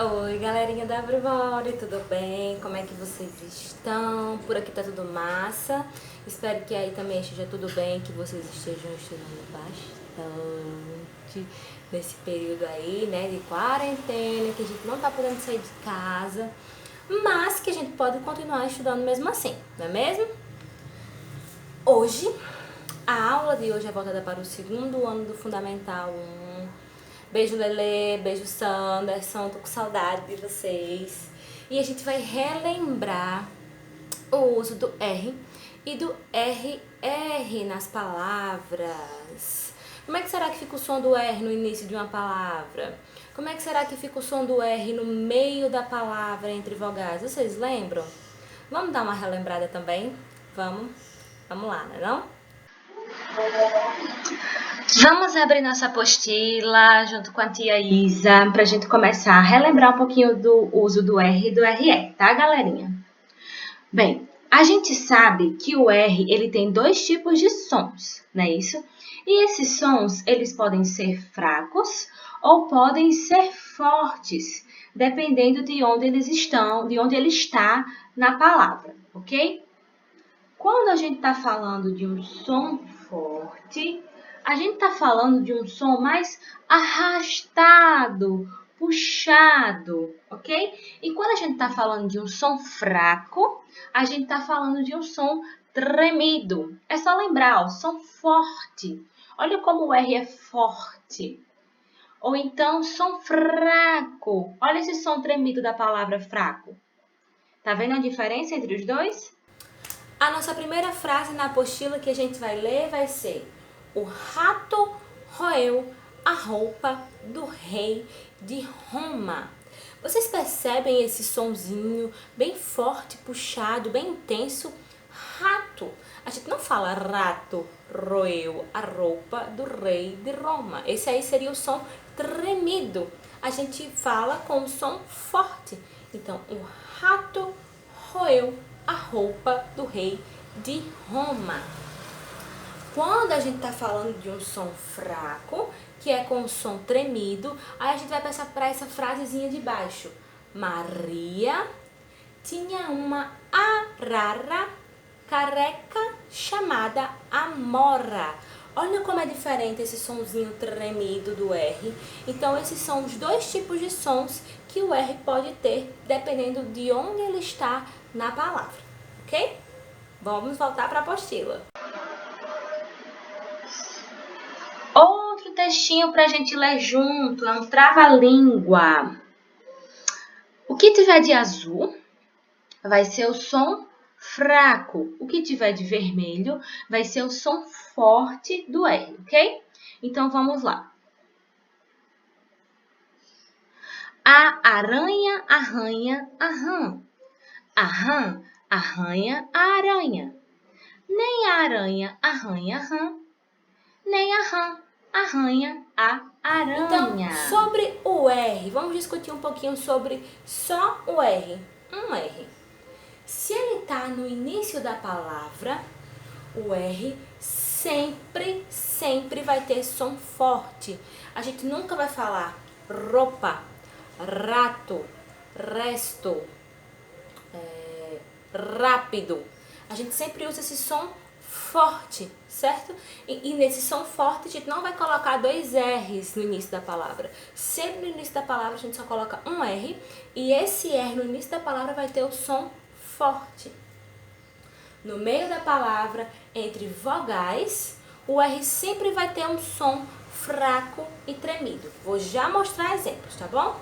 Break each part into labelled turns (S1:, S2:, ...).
S1: Oi, galerinha da Brivore, tudo bem? Como é que vocês estão? Por aqui tá tudo massa. Espero que aí também esteja tudo bem, que vocês estejam estudando bastante nesse período aí, né, de quarentena, que a gente não tá podendo sair de casa, mas que a gente pode continuar estudando mesmo assim, não é mesmo? Hoje, a aula de hoje é voltada para o segundo ano do Fundamental 1. Beijo, Lelê, beijo, Sanderson, tô com saudade de vocês. E a gente vai relembrar o uso do R e do RR nas palavras. Como é que será que fica o som do R no início de uma palavra? Como é que será que fica o som do R no meio da palavra entre vogais? Vocês lembram? Vamos dar uma relembrada também? Vamos lá, não é não? Vamos abrir nossa apostila junto com a tia Isa para a gente começar a relembrar um pouquinho do uso do R e do RE, tá, galerinha? Bem, a gente sabe que o R ele tem dois tipos de sons, não é isso? E esses sons eles podem ser fracos ou podem ser fortes, dependendo de onde eles estão, de onde ele está na palavra, ok? Quando a gente está falando de um som forte, a gente está falando de um som mais arrastado, puxado, ok? E quando a gente está falando de um som fraco, a gente está falando de um som tremido. É só lembrar, ó, som forte. Olha como o R é forte. Ou então, som fraco. Olha esse som tremido da palavra fraco. Tá vendo a diferença entre os dois? A nossa primeira frase na apostila que a gente vai ler vai ser: o rato roeu a roupa do rei de Roma. Vocês percebem esse sonzinho bem forte, puxado, bem intenso? Rato. A gente não fala rato roeu a roupa do rei de Roma. Esse aí seria o som tremido. A gente fala com o som forte. Então, o rato roeu a roupa do rei de Roma. Quando a gente está falando de um som fraco, que é com o som tremido, aí a gente vai passar para essa frasezinha de baixo. Maria tinha uma arara careca chamada Amora. Olha como é diferente esse sonzinho tremido do R. Então, esses são os dois tipos de sons que o R pode ter, dependendo de onde ele está na palavra, ok? Vamos voltar para a apostila. Outro textinho para a gente ler junto, é um trava-língua. O que tiver de azul vai ser o som fraco. O que tiver de vermelho vai ser o som forte do R, ok? Então, vamos lá. A aranha arranha a rã. A rã arranha a aranha. Nem a aranha arranha a rã, nem a rã arranha a aranha. Então, sobre o R, vamos discutir um pouquinho sobre só o R. Um R. Se ele está no início da palavra, o R sempre vai ter som forte. A gente nunca vai falar roupa, rato, resto, rápido. A gente sempre usa esse som forte, certo? E nesse som forte a gente não vai colocar dois R's no início da palavra. Sempre no início da palavra a gente só coloca um R e esse R no início da palavra vai ter o som forte. No meio da palavra, entre vogais, o R sempre vai ter um som fraco e tremido. Vou já mostrar exemplos, tá bom?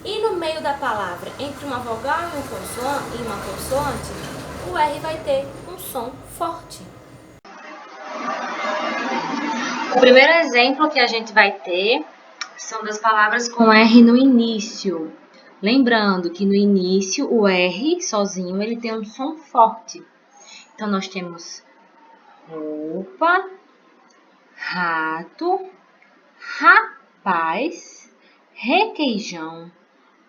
S1: E no meio da palavra, entre uma vogal e uma consoante, o R vai ter um som forte. O primeiro exemplo que a gente vai ter são das palavras com R no início. Lembrando que no início o R sozinho ele tem um som forte. Então, nós temos roupa, rato, rapaz, requeijão,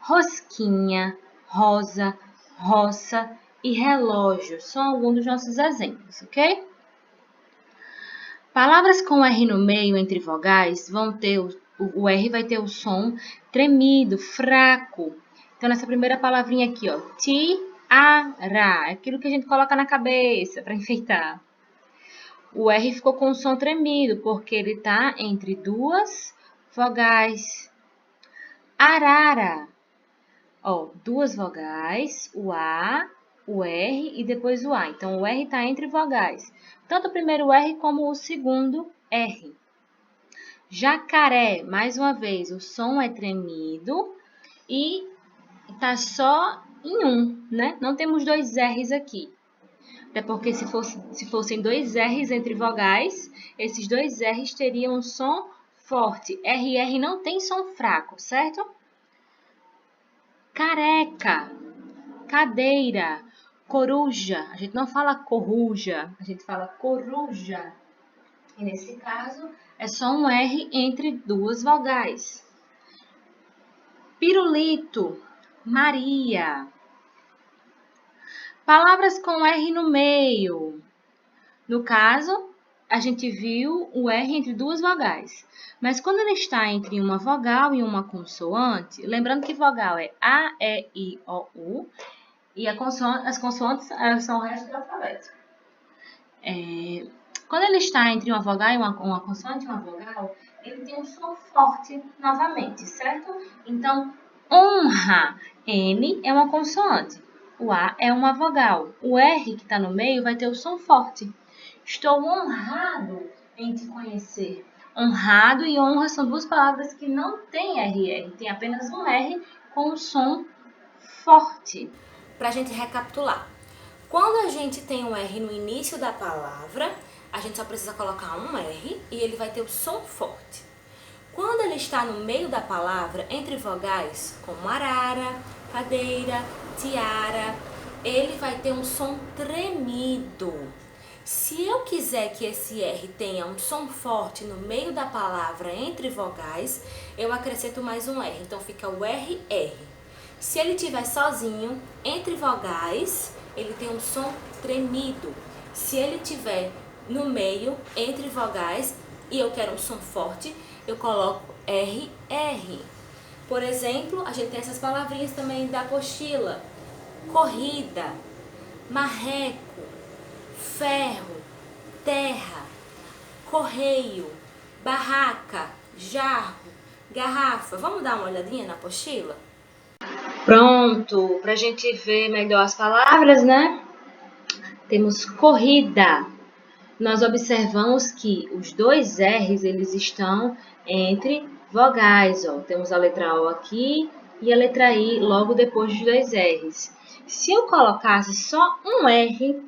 S1: rosquinha, rosa, roça e relógio. São alguns dos nossos exemplos, ok? Palavras com R no meio entre vogais vão ter O R vai ter o som tremido, fraco. Então, nessa primeira palavrinha aqui, ó, tiara, é aquilo que a gente coloca na cabeça para enfeitar. O R ficou com o som tremido, porque ele está entre duas vogais. Arara, ó, duas vogais, o A, o R e depois o A. Então, o R está entre vogais. Tanto o primeiro R como o segundo R. Jacaré, mais uma vez, o som é tremido e está só em um, né? Não temos dois R's aqui. Até porque se fossem dois R's entre vogais, esses dois R's teriam um som forte. RR não tem som fraco, certo? Careca, cadeira, coruja. A gente não fala coruja, a gente fala coruja. E nesse caso, é só um R entre duas vogais. Pirulito, Maria. Palavras com R no meio. No caso, a gente viu o R entre duas vogais. Mas quando ele está entre uma vogal e uma consoante, lembrando que vogal é A, E, I, O, U, e as consoantes são o resto do alfabeto. Quando ele está entre uma vogal e uma consoante e uma vogal, ele tem um som forte novamente, certo? Então, honra, N é uma consoante, o A é uma vogal. O R que está no meio vai ter o som forte. Estou honrado em te conhecer. Honrado e honra são duas palavras que não têm RR, tem apenas um R com um som forte.
S2: Para a gente recapitular. Quando a gente tem um R no início da palavra, a gente só precisa colocar um R e ele vai ter o som forte. Quando ele está no meio da palavra, entre vogais, como arara, cadeira, tiara, ele vai ter um som tremido. Se eu quiser que esse R tenha um som forte no meio da palavra entre vogais, eu acrescento mais um R, então fica o RR. Se ele estiver sozinho, entre vogais, ele tem um som tremido. Se ele estiver no meio, entre vogais, e eu quero um som forte, eu coloco RR. Por exemplo, a gente tem essas palavrinhas também da apostila. Corrida, marreco, ferro, terra, correio, barraca, jarro, garrafa. Vamos dar uma olhadinha na apostila?
S1: Pronto, para a gente ver melhor as palavras, né? Temos corrida. Nós observamos que os dois R's, eles estão entre vogais, ó. Temos a letra O aqui e a letra I logo depois dos dois R's. Se eu colocasse só um R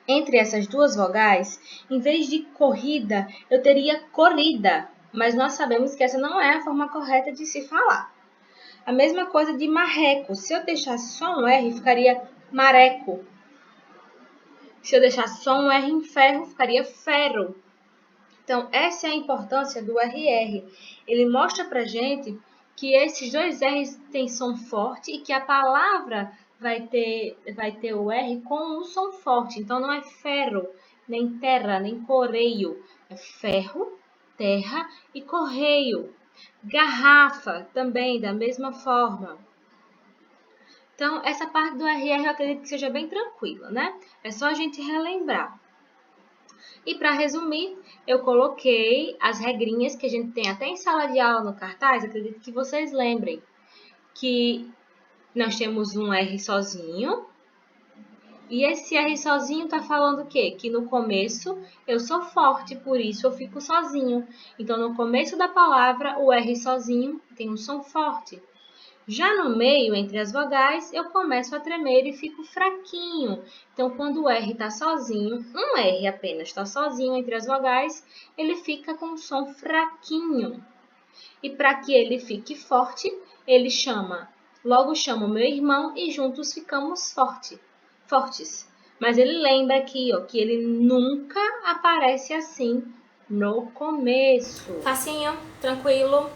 S1: entre essas duas vogais, em vez de corrida, eu teria corrida, mas nós sabemos que essa não é a forma correta de se falar. A mesma coisa de marreco. Se eu deixasse só um R, ficaria mareco. Se eu deixasse só um R em ferro, ficaria ferro. Então, essa é a importância do RR. Ele mostra pra gente que esses dois R's têm som forte e que a palavra vai ter o R com um som forte. Então, não é ferro, nem terra, nem correio. É ferro, terra e correio. Garrafa também, da mesma forma. Então, essa parte do RR eu acredito que seja bem tranquila, né? É só a gente relembrar. E para resumir, eu coloquei as regrinhas que a gente tem até em sala de aula no cartaz, acredito que vocês lembrem. Que nós temos um R sozinho. E esse R sozinho está falando o quê? Que no começo eu sou forte, por isso eu fico sozinho. Então, no começo da palavra, o R sozinho tem um som forte. Já no meio, entre as vogais, eu começo a tremer e fico fraquinho. Então, quando o R está sozinho, um R apenas está sozinho entre as vogais, ele fica com um som fraquinho. E para que ele fique forte, ele logo chama o meu irmão e juntos ficamos fortes. Mas ele lembra aqui, ó, que ele nunca aparece assim no começo.
S2: Facinho, tranquilo.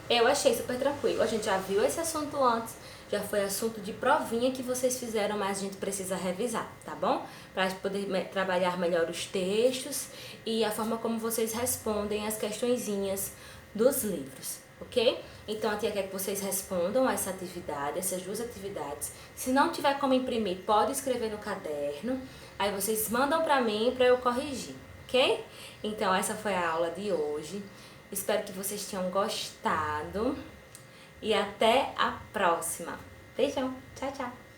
S2: Eu achei super tranquilo. A gente já viu esse assunto antes, já foi assunto de provinha que vocês fizeram, mas a gente precisa revisar, tá bom? Para poder trabalhar melhor os textos e a forma como vocês respondem as questõezinhas dos livros, ok? Então a tia quer que vocês respondam essa atividade, essas duas atividades. Se não tiver como imprimir, pode escrever no caderno, aí vocês mandam para mim para eu corrigir, ok? Então essa foi a aula de hoje. Espero que vocês tenham gostado e até a próxima. Beijão, tchau, tchau!